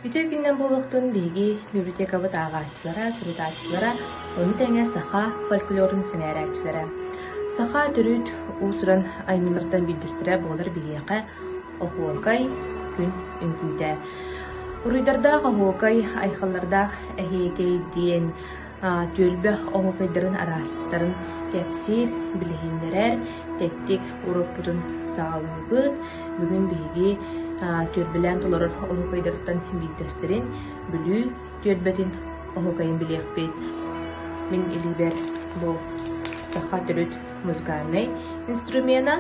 Ити күннен болуқтun биги библиотекабыт ағаатчылара, сырытаатчылара, оны тәңе саха фольклорын сэнээрээчилара. Саха түрүт уусуран айнымыртан билдестире болар бигиэхэ охуокай күн үңкүүтэ. Уруйдардаах охуокай айхаллардаах эхиекей диэн түөлбэх охуокайдарын араастарын кэпсир билихиннерер теттик уроппутун саалыбыт бүгүн биги түрбілән толорор охукайдартан билдестерин бүлүү түрбетин охукайын билиэхпит. Мин илибер бу саха түрүт музыкальный инструмена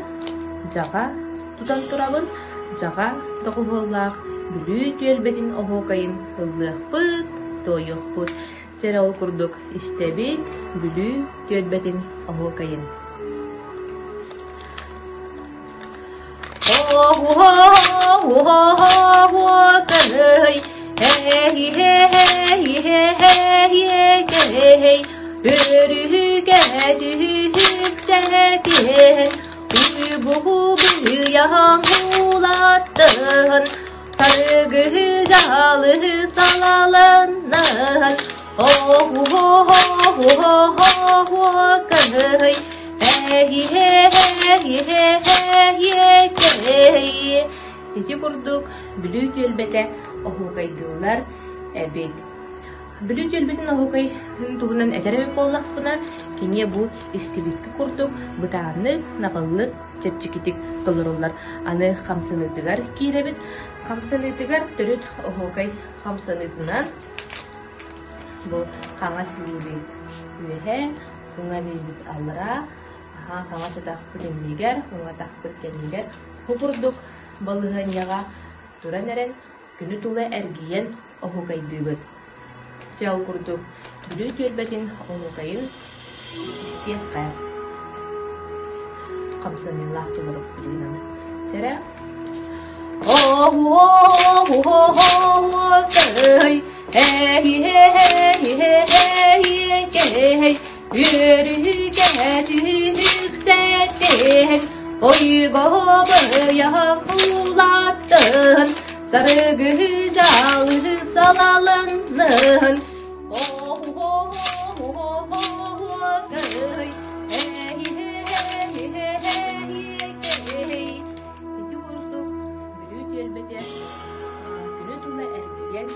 жага тутан турабын, жага тоқулболлаах бүлүү түрбетин охукайын ыллыахпыт, тойохпут. Жара ол курдук истебит бүлүү түрбетин охукайын. Hey, hey, hey, hey, hey, hey, yüksekten uygu yağmurlattın sargı zalı salalanın oh oh oh oh oh hey hey hey hey hey ити курдук бүлүү төлбете охукайдылар эбит. Бүлүү төлбетин охукай тугунан этеребек боллакпына кине бу истибикки курдук бытааны напаллык чепчикитик толорулар. Аны хамсыныдыгар кииребит. Хамсыныдыгар төрөт охукай хамсыныдынан бу каңа силибит үөһэ уңа либит аллара каңа сатакпыт эмнигер уңа такпыт кеннигер курдук балыгын яга туран эрен күнү тула эргиен охукайдыбыт. Жал курдук бүлүү төлбетин охукайын истиэхэ камсанылаах тулуруп билигинаны жара Oygo yağmurlattın sargı zalı salalanın oh oh oh oh oh hey hey hey hey yurduk büyük elbette günü tula ergen